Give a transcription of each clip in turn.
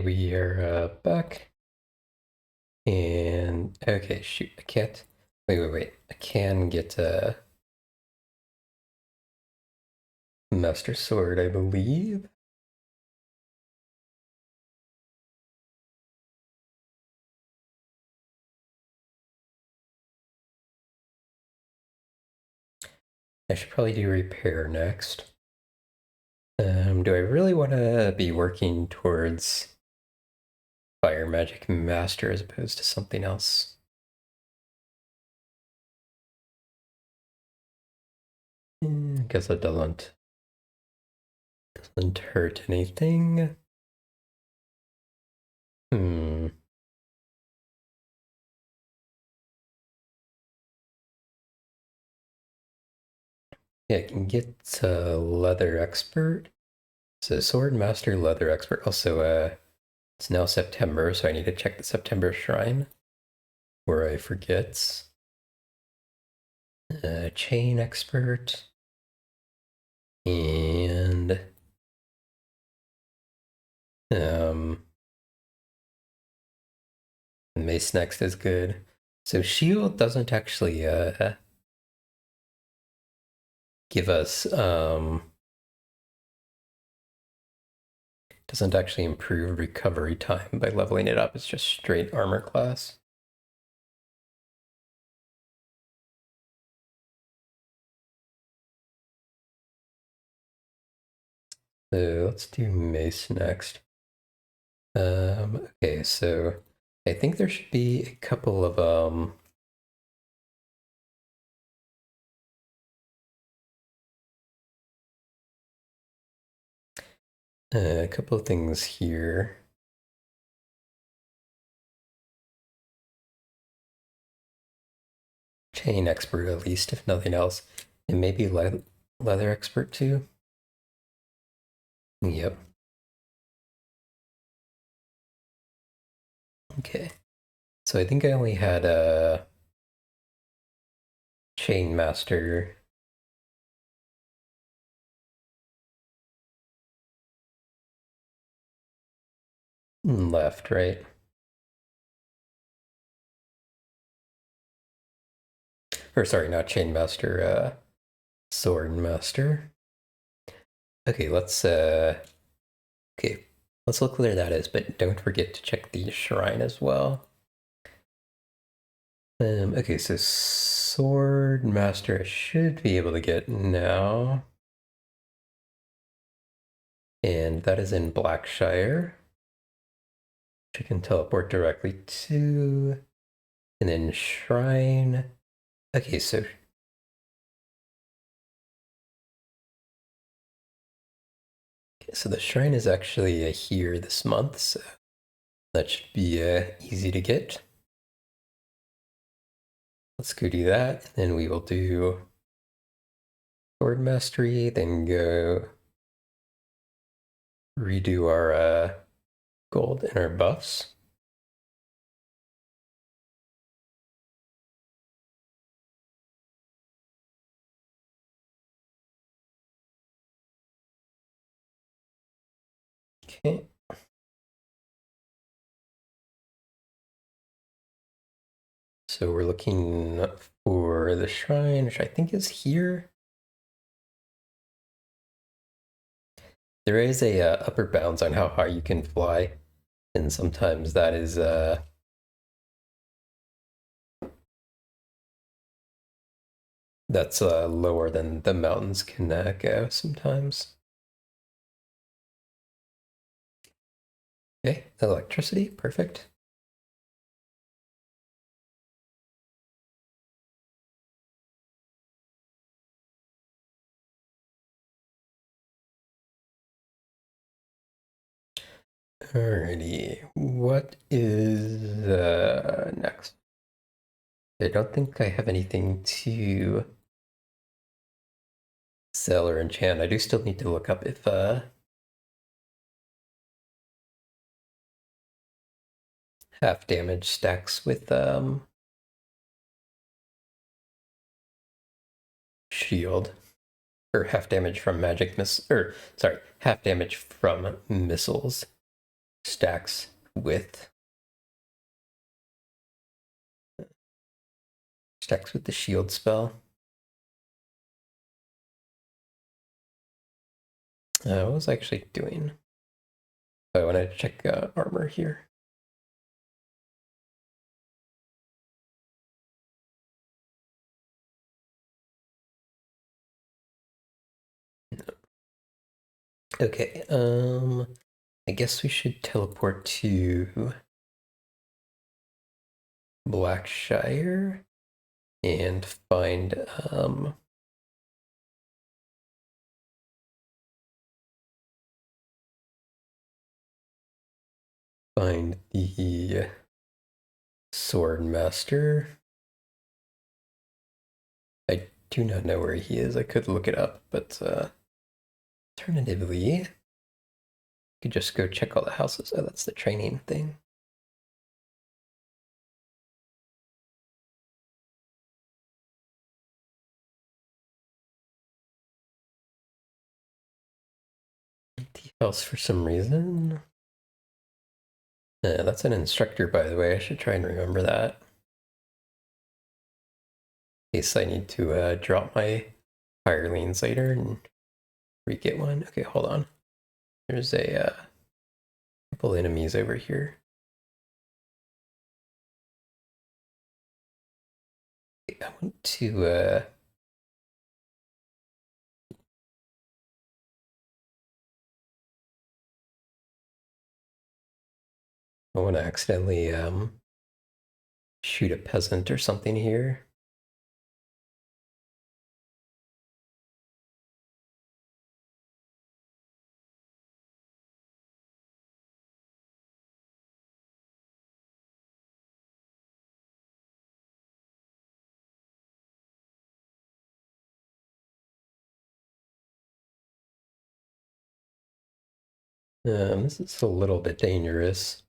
we are back. And okay, shoot, I can't. Wait. I can get a Master Sword, I believe. I should probably do repair next. Do I really want to be working towards Fire Magic Master as opposed to something else? Guess it doesn't hurt anything. Hmm. Yeah, I can get Leather Expert. So Sword Master, Leather Expert. Also, it's now September, so I need to check the September shrine where I forget. Chain Expert. And Mace Next is good. So Shield doesn't actually give us doesn't actually improve recovery time by leveling it up. It's just straight armor class. So let's do Mace next. Okay, so I think there should be a couple of a couple of things here. Chain Expert at least, if nothing else. And maybe Leather Expert too. Yep. Okay. So I think I only had a Chain Master. Left, right? Or sorry, not Chain Master, Sword Master. Okay, let's look where that is, but don't forget to check the shrine as well. Okay, so Sword Master I should be able to get now. And that is in Blackshire. Which I can teleport directly to. And then Shrine. Okay, so the shrine is actually here this month, so that should be easy to get. Let's go do that, and then we will do Sword Mastery, then go redo our gold and our buffs. Okay. So we're looking for the shrine, which I think is here. There is a upper bounds on how high you can fly, and sometimes that is that's lower than the mountains can go sometimes. Okay, electricity, perfect. Alrighty, what is next? I don't think I have anything to sell or enchant. I do still need to look up if half damage stacks with shield, or half damage from magic miss, or sorry, half damage from missiles stacks with the shield spell. What was I actually doing? Oh, I wanted to check armor here. Okay, I guess we should teleport to Blackshire and find the sword master. I do not know where he is. I could look it up, but alternatively, I could just go check all the houses. Oh, that's the training thing. The house for some reason. That's an instructor, by the way. I should try and remember that. In case I need to drop my hirelings later and re-get one. Okay, hold on. There's a couple enemies over here. I want to accidentally shoot a peasant or something here. This is a little bit dangerous.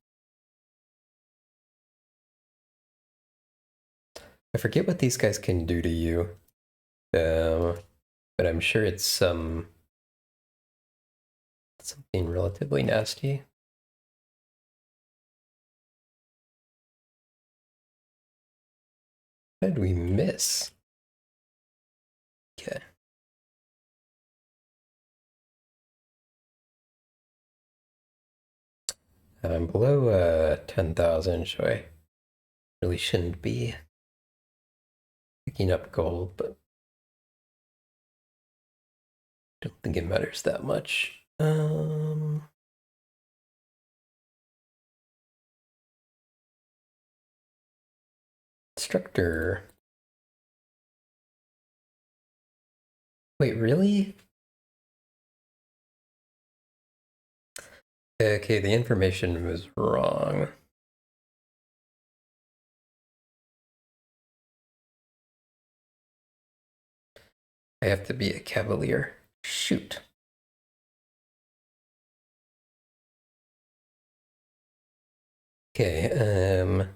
I forget what these guys can do to you, but I'm sure it's something relatively nasty. How did we miss? Okay. I'm below 10,000, so I really shouldn't be picking up gold, but don't think it matters that much. Instructor. Wait, really? Okay, the information was wrong. I have to be a cavalier. Shoot. Okay,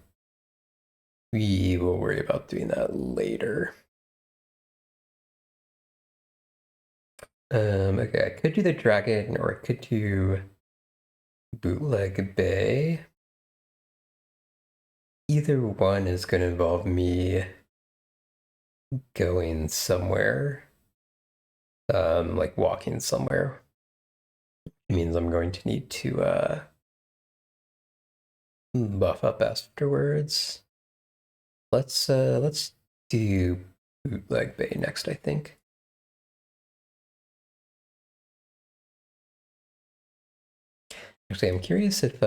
we will worry about doing that later. Okay, I could do the dragon, or I could do bootleg bay. Either one is going to involve me going somewhere, like walking somewhere. It means I'm going to need to buff up afterwards. Let's do bootleg bay next, I think. Actually, I'm curious if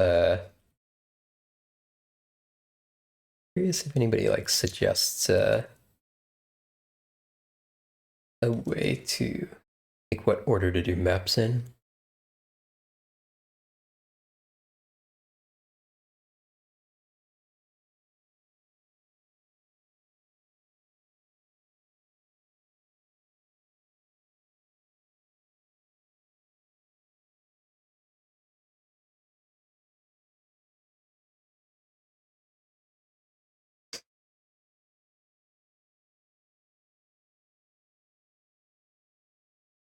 anybody like suggests a way to like what order to do maps in.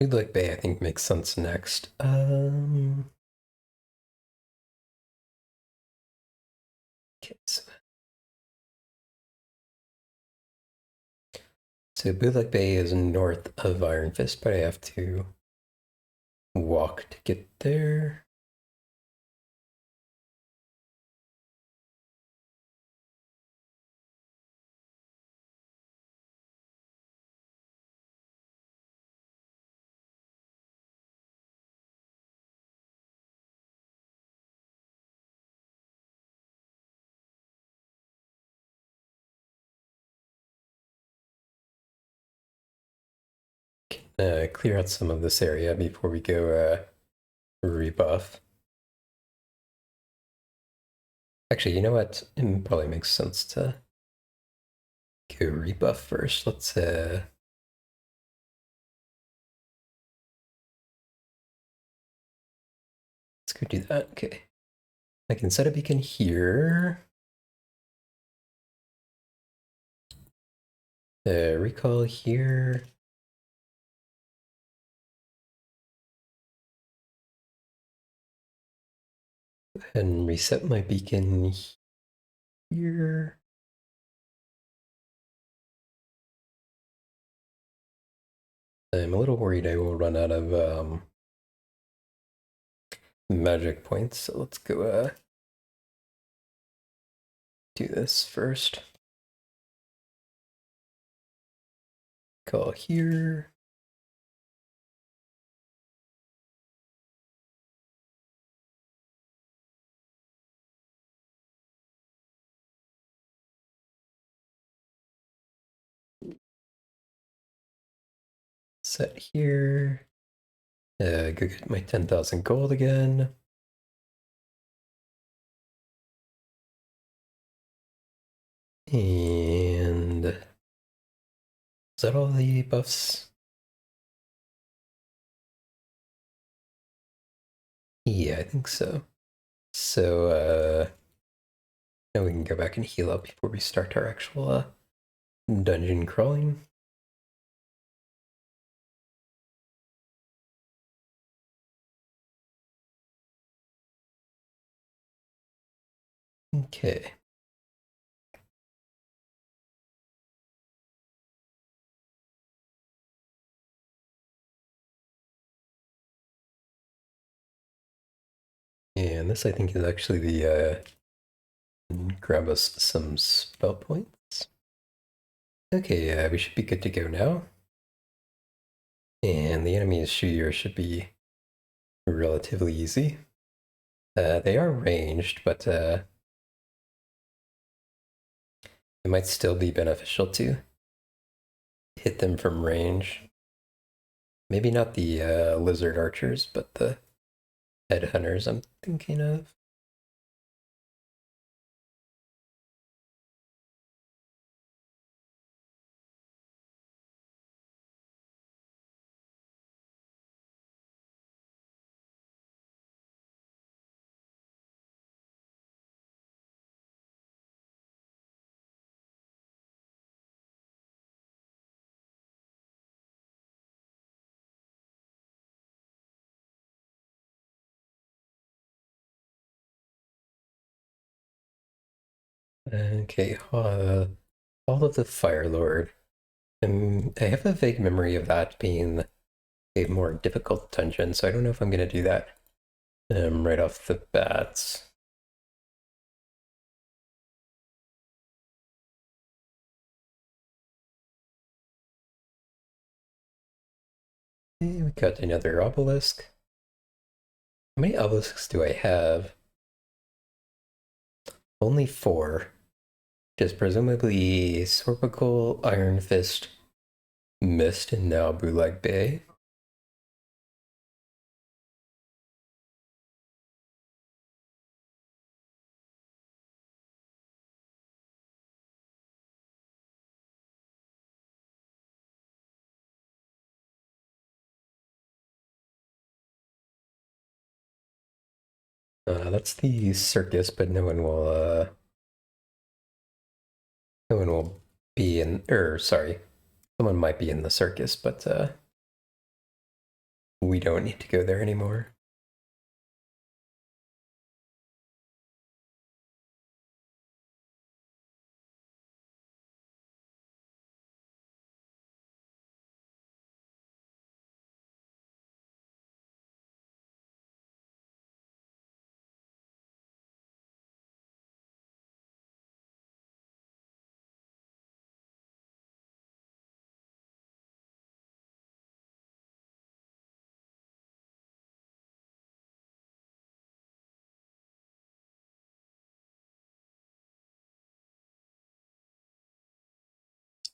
Bootleg bay, I think, makes sense next. Okay, so Bulak Bay is north of Iron Fist, but I have to walk to get there. Clear out some of this area before we go rebuff. Actually, you know what? It probably makes sense to go rebuff first. Let's go do that. Okay. I can set a beacon here. Recall here. Go ahead and reset my beacon here. I'm a little worried I will run out of magic points, so let's go do this first. Call here. Set here. Go get my 10,000 gold again. And is that all the buffs? Yeah, I think so. So now we can go back and heal up before we start our actual dungeon crawling. Okay. And this, I think, is actually the grab us some spell points. Okay, we should be good to go now. And the enemy's Shuyo should be relatively easy. They are ranged, but it might still be beneficial to hit them from range. Maybe not the lizard archers, but the headhunters I'm thinking of. Okay, Hall of the Fire Lord. I have a vague memory of that being a more difficult dungeon, so I don't know if I'm going to do that right off the bat. We got another obelisk. How many obelisks do I have? Only 4. Which is presumably Sorpical, Iron Fist, Mist, and now Bulag Bay. That's the circus, but no one will be in, or sorry, someone might be in the circus, but we don't need to go there anymore.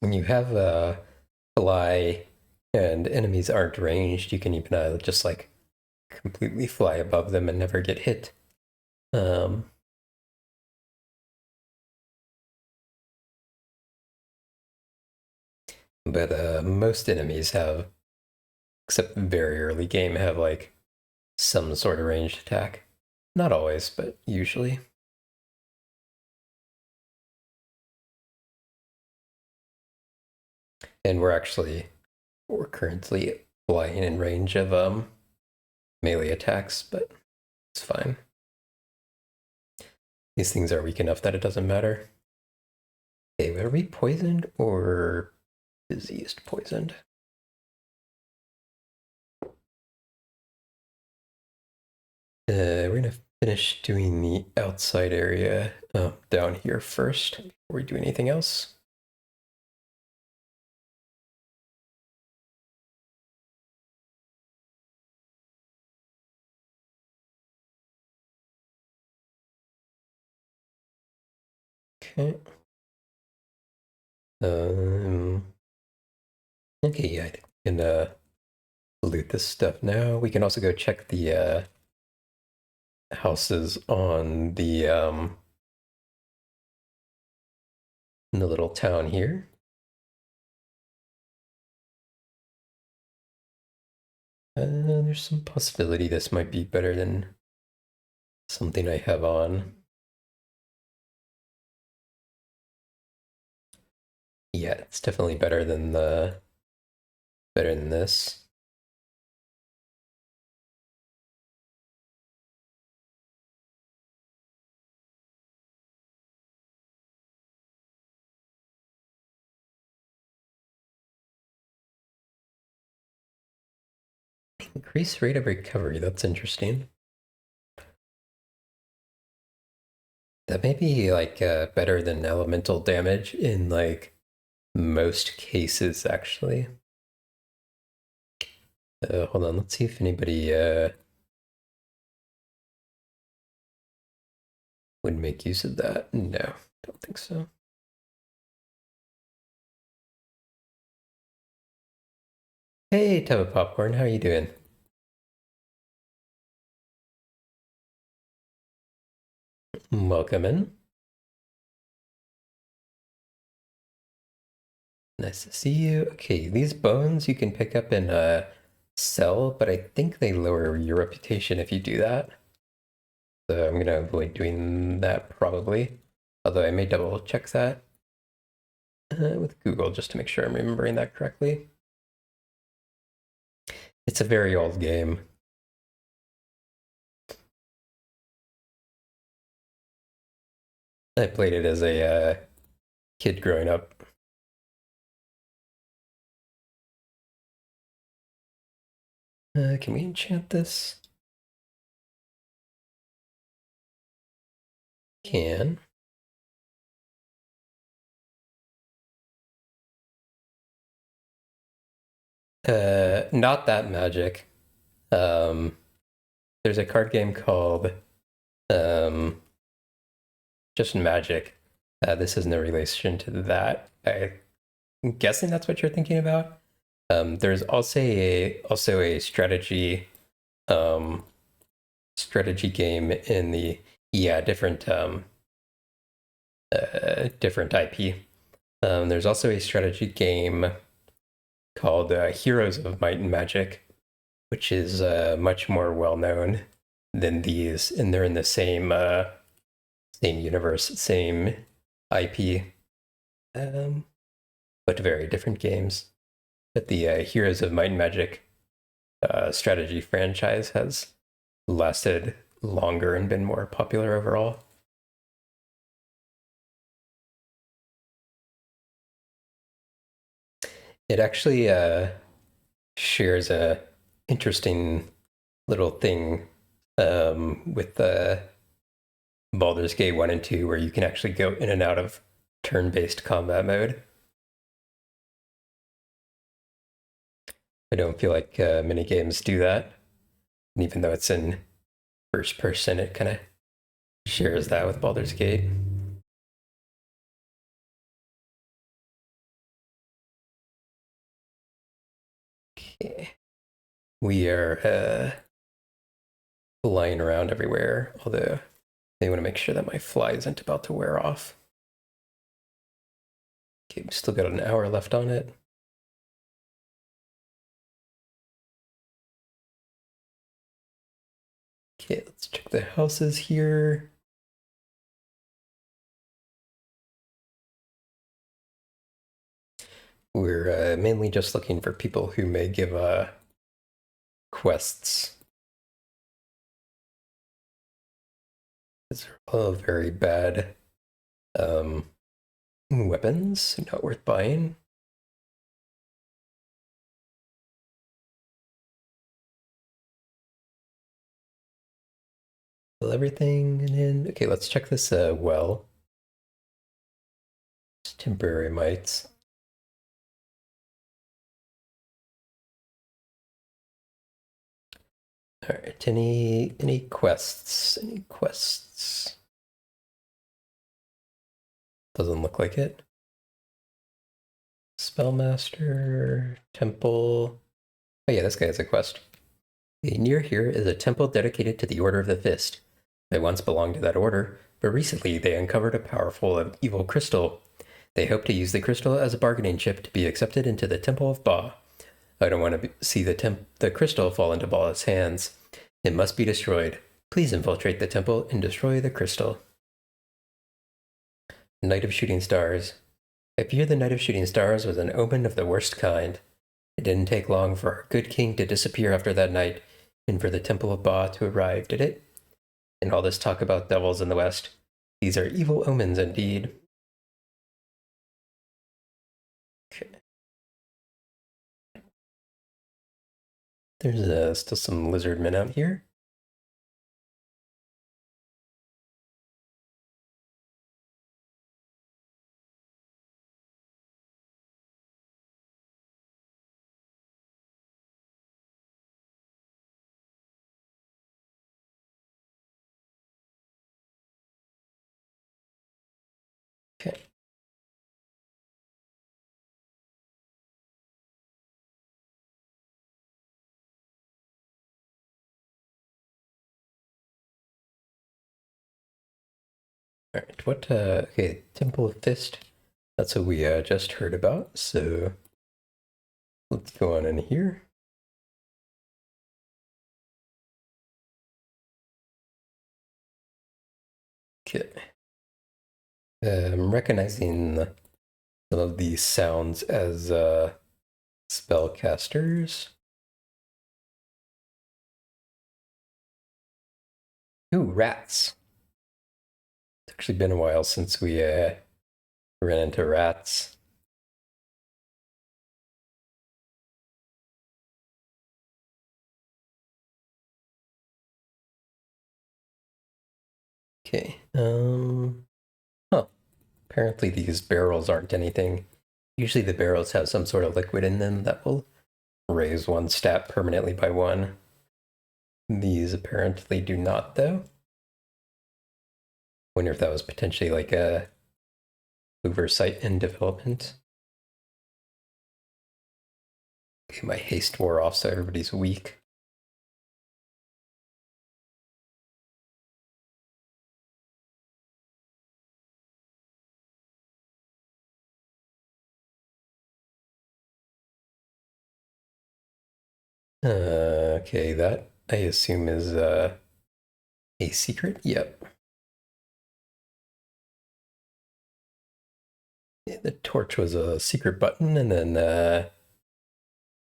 when you have fly and enemies aren't ranged, you can even just like completely fly above them and never get hit. Um, but most enemies have, except very early game, have like some sort of ranged attack. Not always, but usually. And we're currently flying in range of melee attacks, but it's fine. These things are weak enough that it doesn't matter. Okay, are we poisoned or diseased poisoned? We're gonna finish doing the outside area down here first before we do anything else. Okay. Um. Okay, yeah, I think we can loot this stuff now. We can also go check the houses on the in the little town here. There's some possibility this might be better than something I have on. Yeah, it's definitely better than this. Increase rate of recovery, that's interesting. That may be like better than elemental damage in like most cases, actually. Hold on, let's see if anybody would make use of that. No, don't think so. Hey, Tub of Popcorn, how you doing? Welcome in. Nice to see you. Okay, these bones you can pick up and sell, but I think they lower your reputation if you do that. So I'm gonna avoid doing that probably. Although I may double check that with Google just to make sure I'm remembering that correctly. It's a very old game. I played it as a kid growing up. Can we enchant this? Can. Not that magic. Um, there's a card game called um, just Magic. This has no relation to that. I'm guessing that's what you're thinking about. There's also a um, strategy game in the different different IP. There's also a strategy game called Heroes of Might and Magic, which is much more well known than these, and they're in the same universe, same IP, um, but very different games. But the Heroes of Might and Magic strategy franchise has lasted longer and been more popular overall. It actually shares a interesting little thing with the Baldur's Gate 1 and 2, where you can actually go in and out of turn-based combat mode. I don't feel like many games do that. And even though it's in first person, it kind of shares that with Baldur's Gate. We are flying around everywhere, although I want to make sure that my fly isn't about to wear off. Okay, we still got an hour left on it. Okay, let's check the houses here. We're mainly just looking for people who may give quests. These are all very bad weapons, not worth buying. Fill everything in. Okay, let's check this well. It's temporary mites. All right, any quests? Any quests? Doesn't look like it. Spellmaster, temple. Oh yeah, this guy has a quest. Near here is a temple dedicated to the Order of the Fist. They once belonged to that order, but recently they uncovered a powerful evil crystal. They hope to use the crystal as a bargaining chip to be accepted into the Temple of Ba. I don't want to see the crystal fall into Ba's hands. It must be destroyed. Please infiltrate the temple and destroy the crystal. Night of Shooting Stars. I fear the Night of Shooting Stars was an omen of the worst kind. It didn't take long for our good king to disappear after that night, and for the Temple of Ba to arrive, did it? And all this talk about devils in the West. These are evil omens indeed. Okay. There's still some lizard men out here. Okay. All right. What? Okay. Temple of Fist. That's what we just heard about. So let's go on in here. Okay. I'm recognizing some of these sounds as spellcasters. Ooh, rats. It's actually been a while since we ran into rats. Okay. Huh. Apparently these barrels aren't anything. Usually the barrels have some sort of liquid in them that will raise one stat permanently by one. These apparently do not, though. Wonder if that was potentially like a oversight in development. Okay, my haste wore off, so everybody's weak. Okay, that I assume is a secret. Yep. Yeah, the torch was a secret button, and then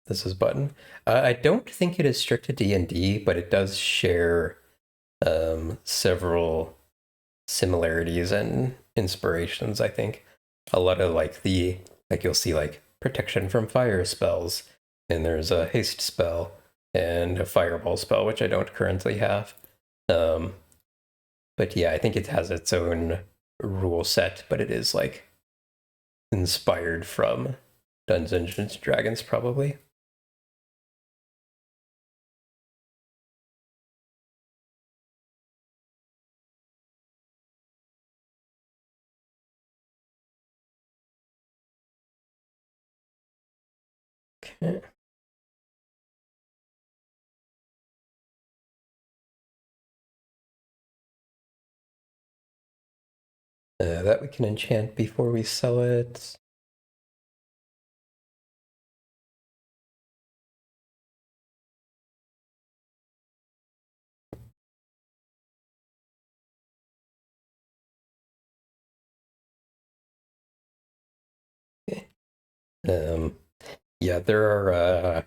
this is button. I don't think it is strict to D&D, but it does share several similarities and inspirations. I think a lot of like you'll see like protection from fire spells, and there's a haste spell and a fireball spell, which I don't currently have. Um, but yeah, I think it has its own rule set, but it is like inspired from Dungeons and Dragons, probably. Okay. That we can enchant before we sell it. Okay. Yeah, there are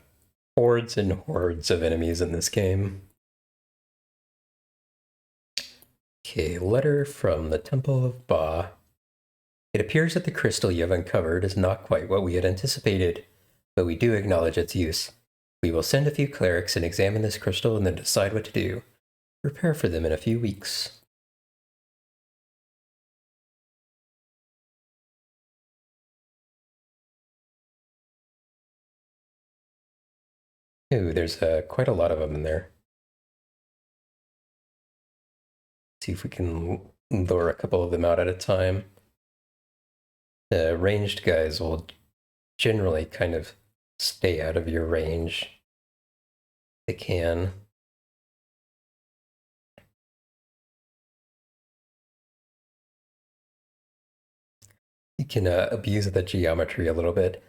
hordes and hordes of enemies in this game. Okay, letter from the Temple of Ba. It appears that the crystal you have uncovered is not quite what we had anticipated, but we do acknowledge its use. We will send a few clerics and examine this crystal and then decide what to do. Prepare for them in a few weeks. Ooh, there's quite a lot of them in there. See if we can lure a couple of them out at a time. The ranged guys will generally kind of stay out of your range. They can. You can abuse the geometry a little bit,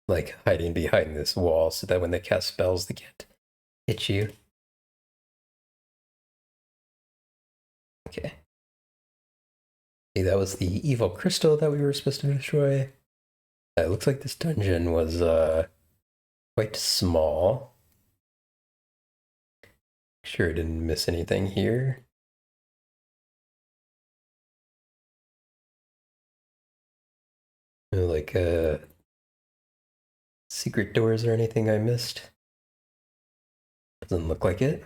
like hiding behind this wall so that when they cast spells, they can't hit you. Okay. See, that was the evil crystal that we were supposed to destroy. It looks like this dungeon was quite small. Sure, I didn't miss anything here. No, like secret doors or anything I missed. Doesn't look like it.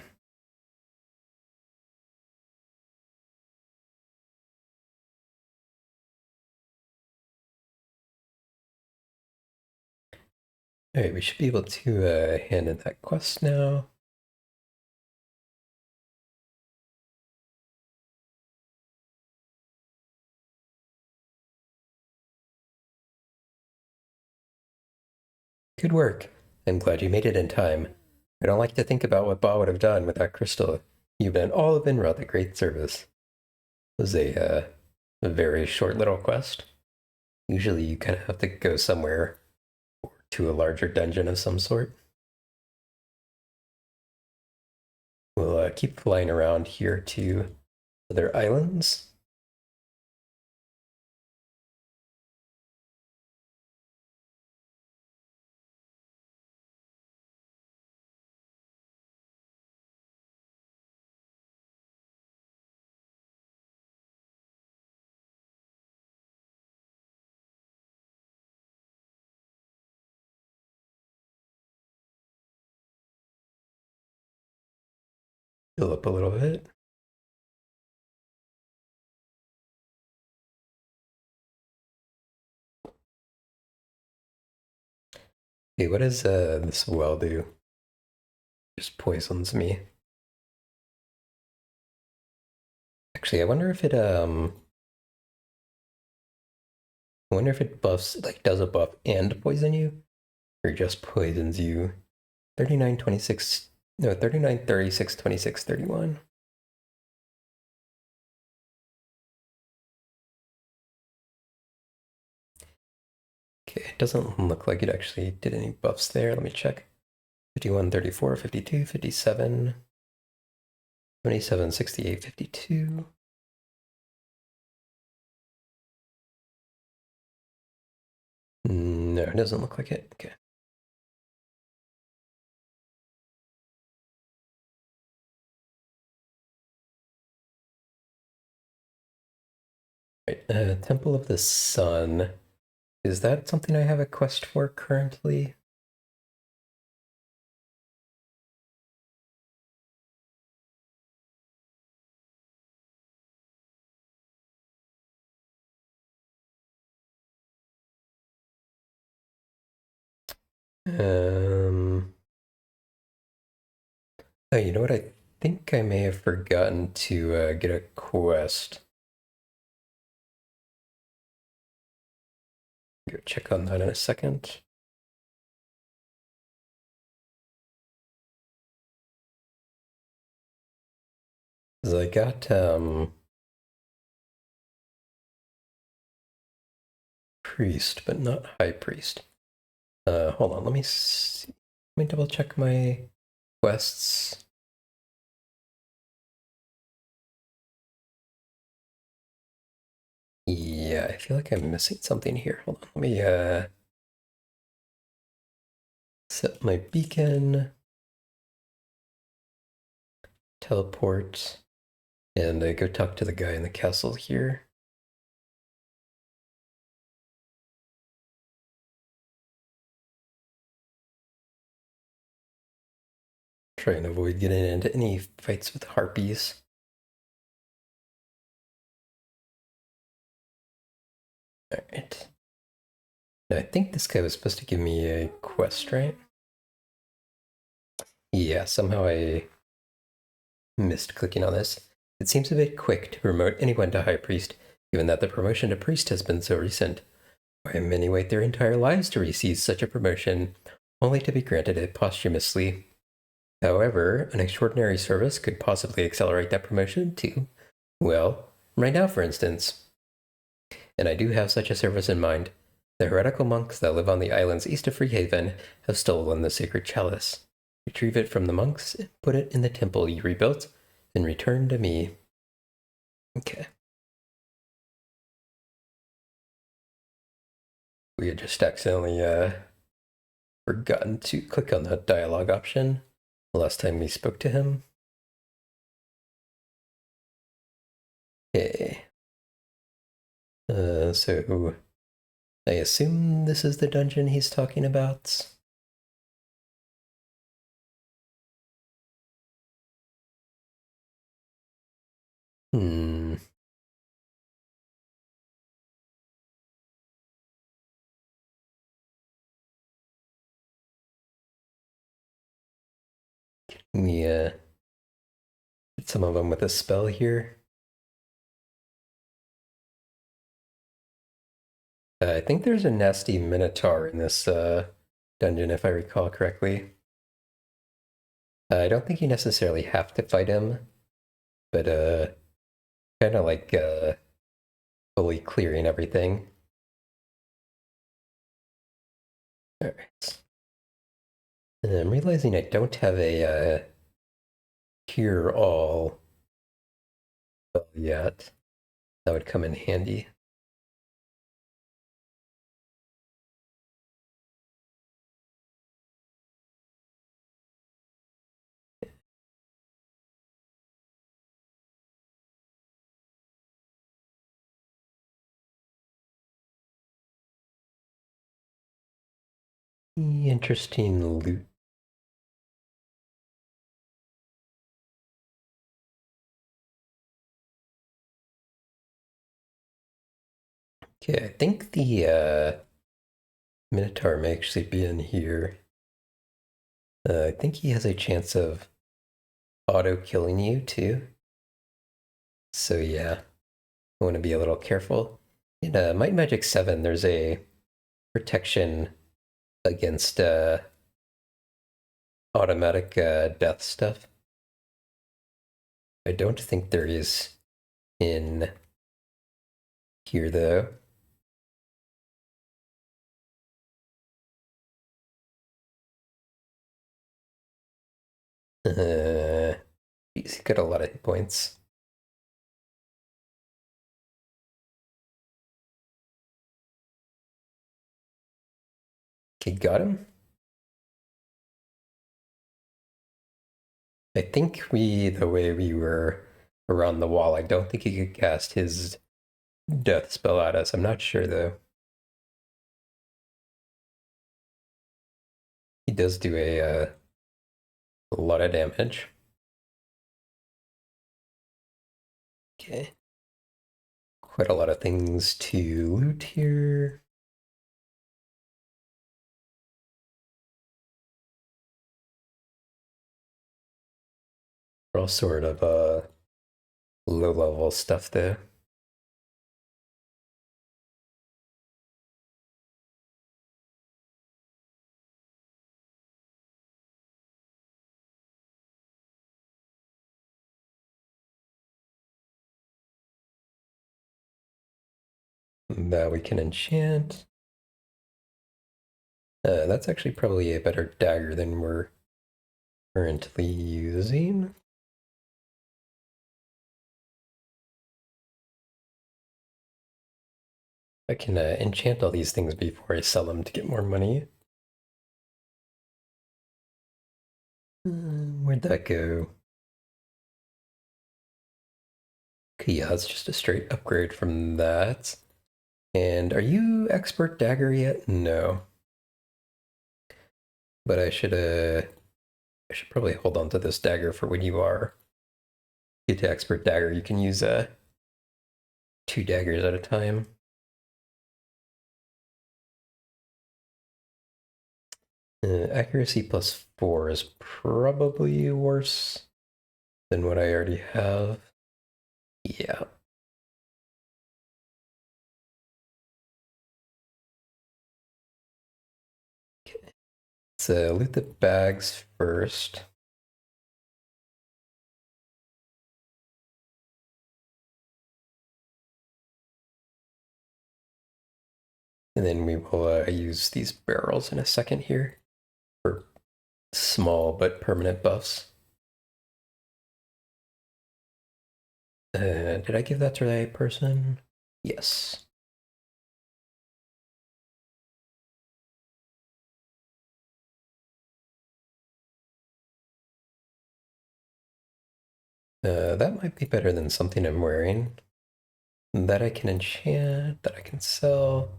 Alright, we should be able to hand in that quest now. Good work. I'm glad you made it in time. I don't like to think about what Ba would have done with that crystal. You've been all of Vinrod a great service. It was a very short little quest. Usually you kind of have to go somewhere to a larger dungeon of some sort. We'll keep flying around here to other islands. Fill up a little bit. Hey, what does this well do? Just poisons me. Actually, I wonder if it buffs, like, does a buff and poison you, or just poisons you. 39, 26, no, 39, 36, 26, 31. Okay, it doesn't look like it actually did any buffs there. Let me check. 51, 34, 52, 57, 27, 68, 52. No, it doesn't look like it. Okay. Right. Temple of the Sun. Is that something I have a quest for currently? Um, oh, you know what? I think I may have forgotten to get a quest. Go check on that in a second. 'Cause I got priest, but not high priest. Hold on, let me see. Let me double check my quests. Yeah, I feel like I'm missing something here. Hold on, let me set my beacon, teleport, and go talk to the guy in the castle here. Try and avoid getting into any fights with harpies. Alright. Now, I think this guy was supposed to give me a quest, right? Yeah, somehow I missed clicking on this. It seems a bit quick to promote anyone to High Priest, given that the promotion to Priest has been so recent. Why many wait their entire lives to receive such a promotion, only to be granted it posthumously. However, an extraordinary service could possibly accelerate that promotion too. Well, right now, for instance. And I do have such a service in mind. The heretical monks that live on the islands east of Freehaven have stolen the sacred chalice. Retrieve it from the monks and put it in the temple you rebuilt, and return to me. Okay. We had just accidentally forgotten to click on that dialogue option the last time we spoke to him. Okay. So I assume this is the dungeon he's talking about. Hmm. Let me hit some of them with a spell here. I think there's a nasty minotaur in this dungeon, if I recall correctly. I don't think you necessarily have to fight him, but kind of like fully clearing everything. All right. And I'm realizing I don't have a cure all yet. That would come in handy. Interesting loot. Okay, I think the Minotaur may actually be in here. I think he has a chance of auto-killing you too. So yeah, I want to be a little careful. In Might Magic 7, there's a protection against automatic death stuff. I don't think there is in here though. He's got a lot of hit points. Okay, got him. I think the way we were around the wall, I don't think he could cast his death spell at us. I'm not sure though. He does do a lot of damage. Okay. Quite a lot of things to loot here. All sort of low level stuff there. that we can enchant. That's actually probably a better dagger than we're currently using. I can enchant all these things before I sell them to get more money. Where'd that go? Okay, yeah, that's just a straight upgrade from that. And are you expert dagger yet? No. But I should probably hold on to this dagger for when you are get to expert dagger. You can use 2 daggers at a time. Accuracy +4 is probably worse than what I already have. Yeah. Okay. Let's loot the bags first. And then we will use these barrels in a second here for small but permanent buffs. Did I give that to the right person? Yes. That might be better than something I'm wearing. That I can enchant, that I can sell.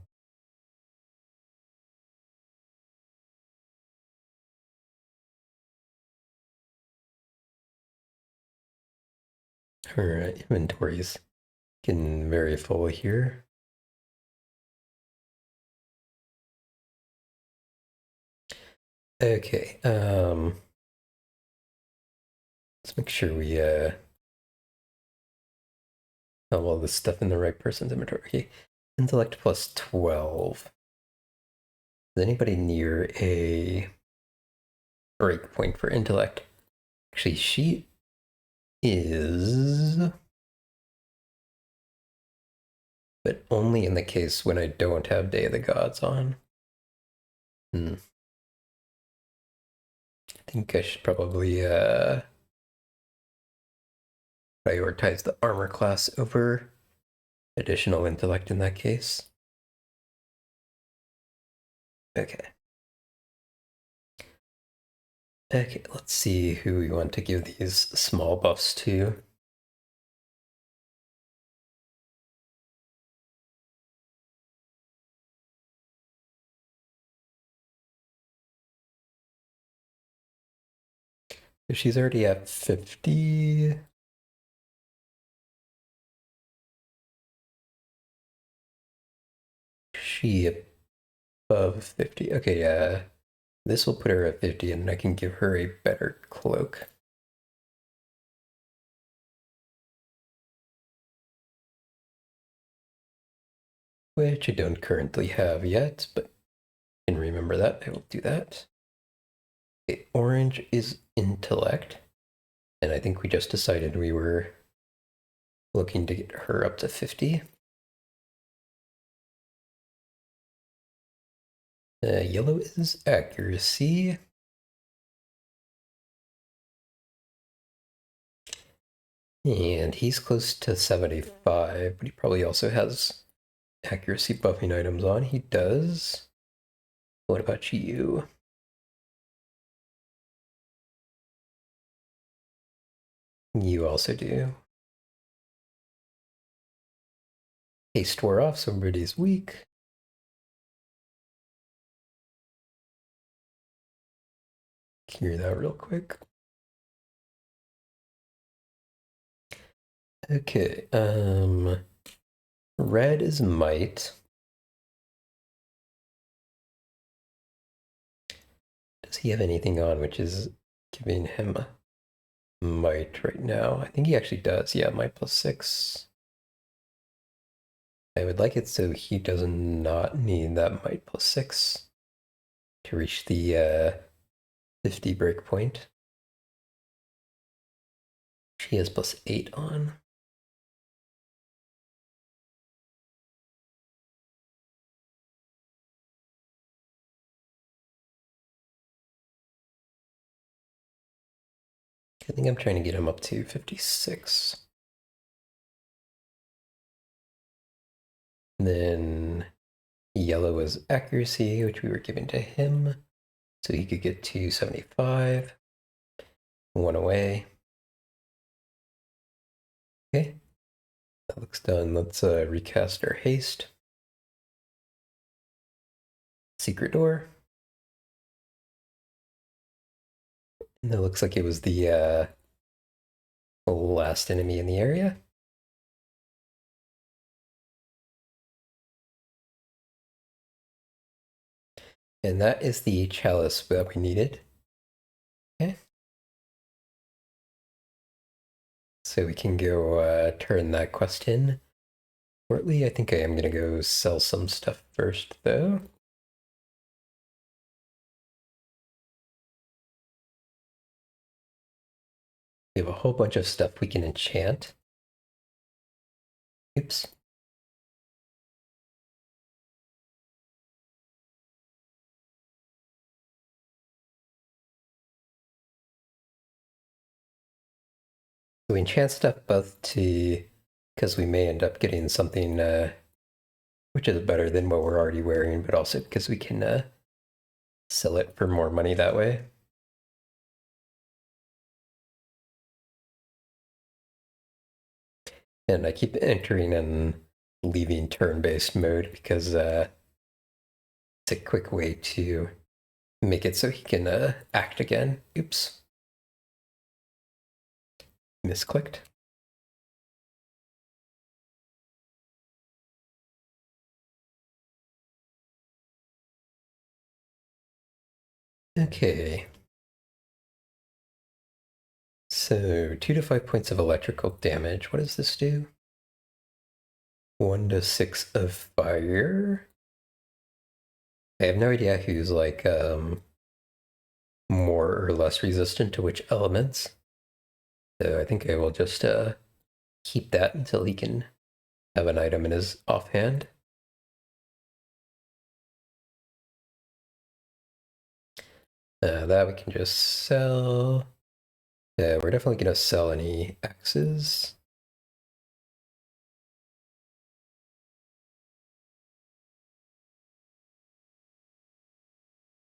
Her inventories getting very full here. Okay, let's make sure we have all this stuff in the right person's inventory. Okay. Intellect +12. Is anybody near a breakpoint for intellect? Actually, she is, but only in the case when I don't have Day of the Gods on. I think I should probably prioritize the armor class over additional intellect in that case. Okay. Okay, let's see who we want to give these small buffs to. She's already at 50. She above 50. Okay, yeah. This will put her at 50 and I can give her a better cloak. Which I don't currently have yet, but I can remember that. I will do that. Okay, orange is intellect. And I think we just decided we were looking to get her up to 50. Yellow is accuracy. And he's close to 75, but he probably also has accuracy buffing items on. He does. What about you? You also do. Haste wore off, so everybody's weak. Clear that real quick. Okay, red is might. Does he have anything on which is giving him might right now? I think he actually does. Yeah, might +6. I would like it so he does not need that might +6 to reach the 50 breakpoint. She has +8 on. I think I'm trying to get him up to 56. And then yellow is accuracy, which we were giving to him. So he could get to 75. One away. Okay. That looks done. Let's recast our haste. Secret door. And that looks like it was the last enemy in the area. And that is the chalice that we needed. Okay. So we can go turn that quest in shortly. I think I am going to go sell some stuff first, though. We have a whole bunch of stuff we can enchant. Oops. So we enchant stuff both to, because we may end up getting something which is better than what we're already wearing, but also because we can sell it for more money that way. And I keep entering and leaving turn-based mode because it's a quick way to make it so he can act again. Oops. Misclicked. Okay. So 2 to 5 points of electrical damage. What does this do? 1 to 6 of fire. I have no idea who's like more or less resistant to which elements. So I think I will just keep that until he can have an item in his offhand. That we can just sell. Yeah, we're definitely going to sell any X's.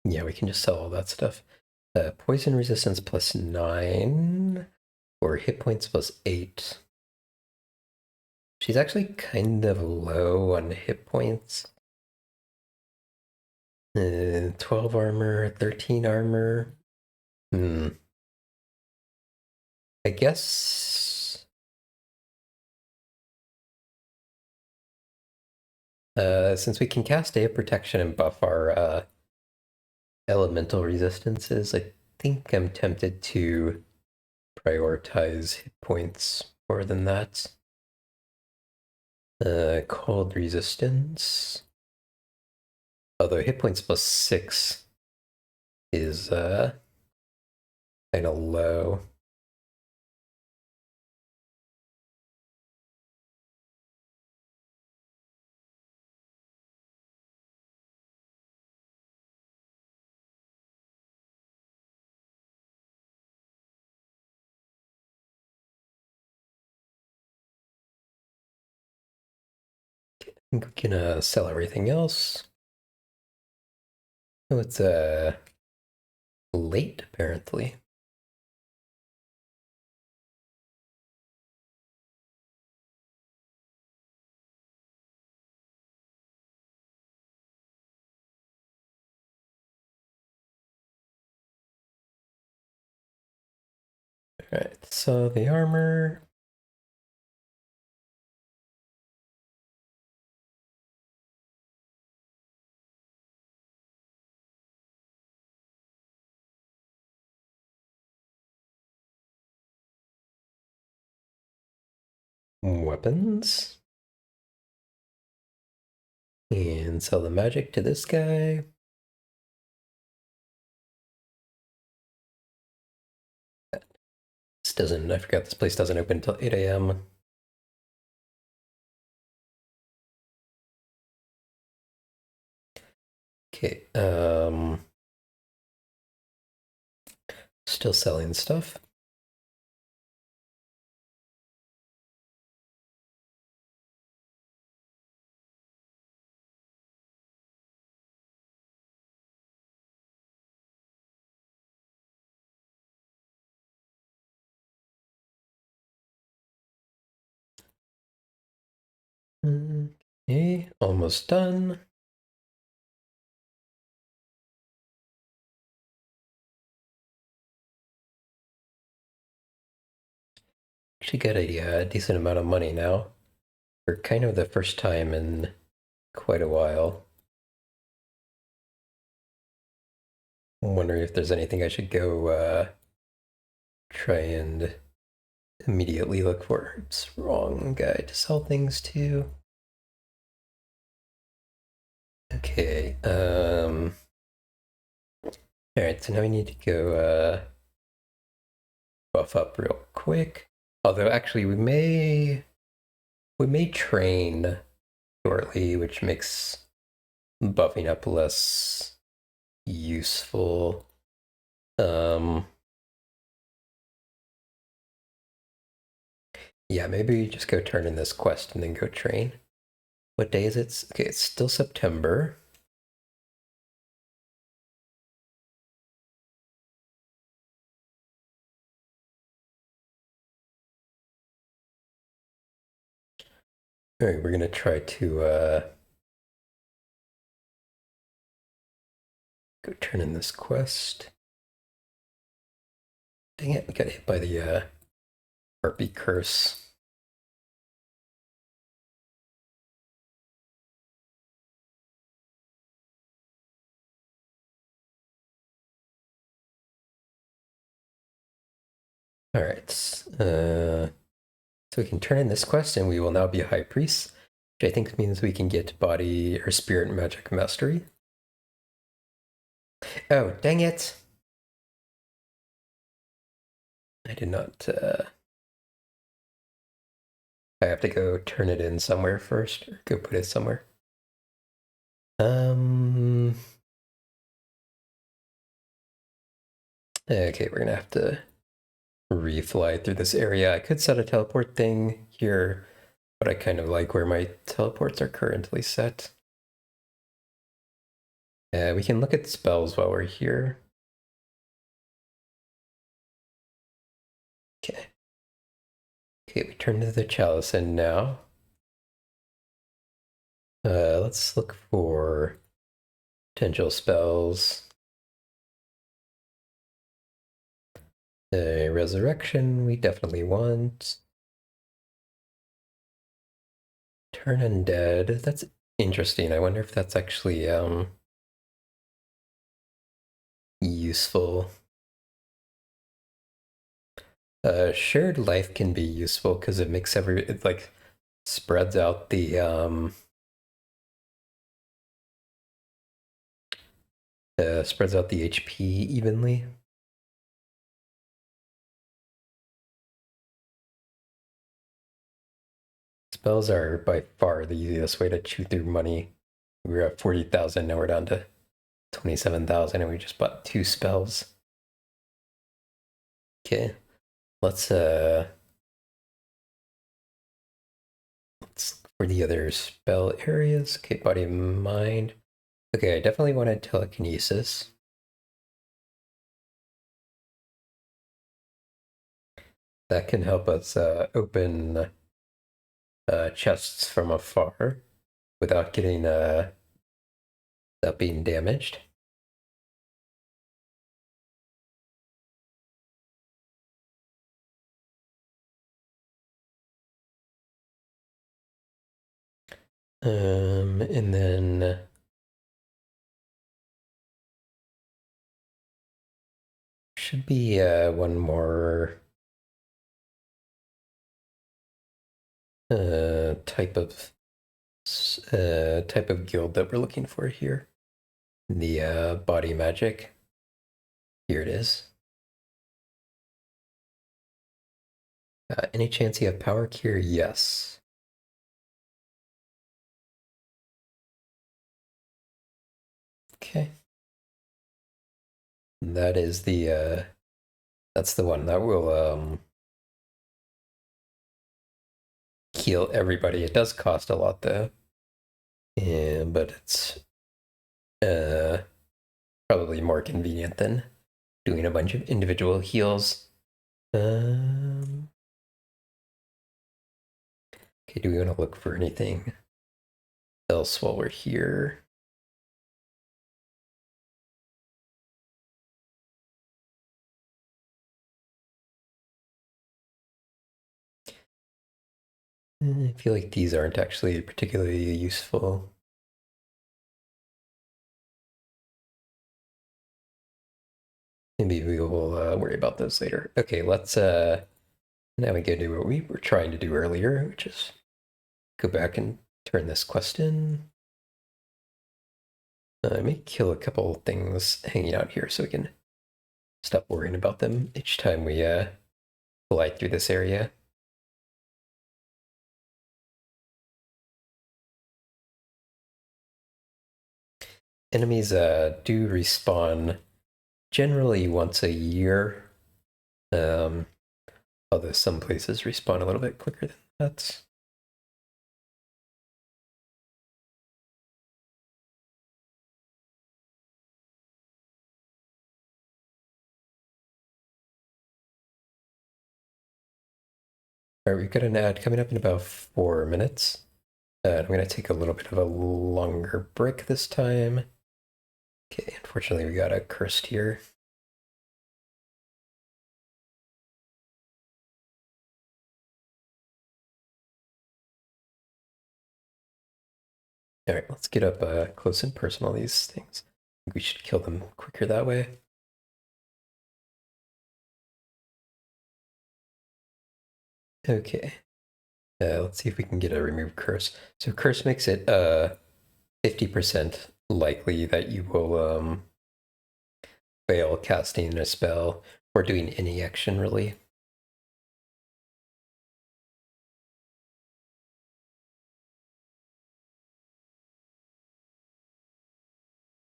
Yeah, we can just sell all that stuff. Poison resistance +9, or hit points +8. She's actually kind of low on hit points. 12 armor, 13 armor. I guess since we can cast Day of Protection and buff our elemental resistances, I think I'm tempted to prioritize hit points more than that. Cold resistance. Although hit points +6 is kind of low. I think we can sell everything else. Oh, it's late apparently. All right, so the armor. Weapons. And sell the magic to this guy. This doesn't, I forgot this place doesn't open until 8 a.m. Okay, still selling stuff. Okay, almost done. Actually got a decent amount of money now for kind of the first time in quite a while. I'm wondering if there's anything I should go try and immediately look for. It's wrong guy to sell things to. Okay, alright, so now we need to go buff up real quick. Although actually we may train shortly, which makes buffing up less useful. Yeah, maybe just go turn in this quest and then go train. What day is it? Okay, it's still September. All right, we're gonna try to go turn in this quest. Dang it, we got hit by the harpy curse. All right, so we can turn in this quest and we will now be a high priest, which I think means we can get body or spirit magic mastery. Oh, dang it. I did not, I have to go turn it in somewhere first, or go put it somewhere. Okay, we're gonna have to refly through this area. I could set a teleport thing here, but I kind of like where my teleports are currently set. We can look at spells while we're here. Okay. Okay, we turn to the chalice and now. Let's look for potential spells. Resurrection, we definitely want. Turn undead, that's interesting. I wonder if that's actually useful. Shared life can be useful because it makes it like spreads out the spreads out the HP evenly. Spells are by far the easiest way to chew through money. We were at 40,000, now we're down to 27,000, and we just bought 2 spells. Okay, let's for the other spell areas. Okay, body and mind. Okay, I definitely wanted telekinesis. That can help us open chests from afar without getting without being damaged. And then should be one more type of guild that we're looking for here. The body magic. Here it is. Any chance you have power cure? Yes. Okay. That is the that's the one that will heal everybody. It does cost a lot though. But it's probably more convenient than doing a bunch of individual heals. Okay, Okay, do we want to look for anything else while we're here? I feel like these aren't actually particularly useful. Maybe we will worry about those later. Okay, let's now we go to what we were trying to do earlier, which is go back and turn this quest in. Let me kill a couple things hanging out here so we can stop worrying about them each time we glide through this area. Enemies do respawn generally once a year, although some places respawn a little bit quicker than that. All right, we've got an ad coming up in about 4 minutes. I'm going to take a little bit of a longer break this time. Okay, unfortunately we got a cursed here. All right, let's get up close and personal these things. I think we should kill them quicker that way. Okay, let's see if we can get a remove curse. So curse makes it 50% likely that you will fail casting a spell or doing any action really.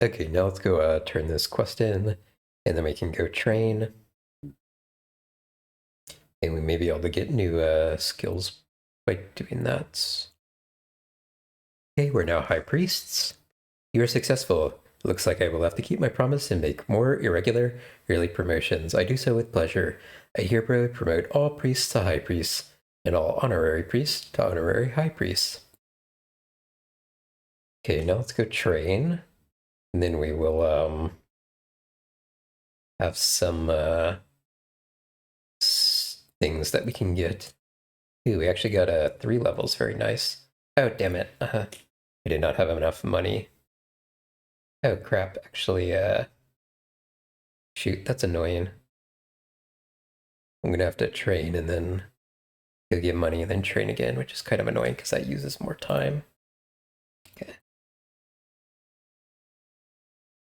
Okay, now let's go turn this quest in, and then we can go train. And we may be able to get new skills by doing that. Okay, we're now high priests. You are successful. Looks like I will have to keep my promise and make more irregular yearly promotions. I do so with pleasure. I hereby promote all priests to high priests, and all honorary priests to honorary high priests. Okay, now let's go train. And then we will have some things that we can get. Ooh, we actually got 3 levels. Very nice. Oh, damn it. I did not have enough money. Oh, crap. Actually, shoot, that's annoying. I'm gonna have to train and then go get money and then train again, which is kind of annoying because that uses more time. Okay.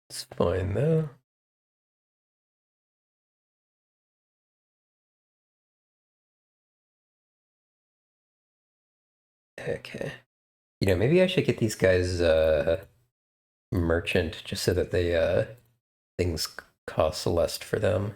It's fine, though. Okay. You know, maybe I should get these guys merchant just so that they things cost less for them.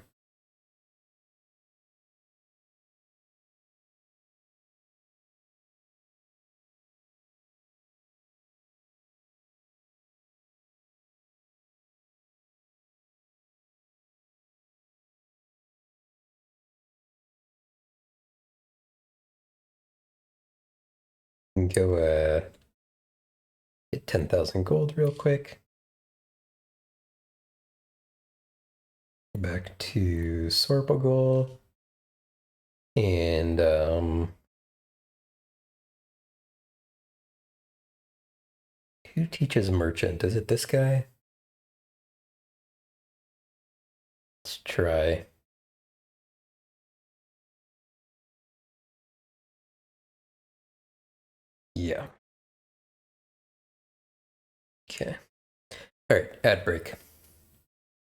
And go get 10,000 gold real quick. Back to Sorpogol. And who teaches merchant? Is it this guy? Let's try. Yeah. Okay. All right, ad break.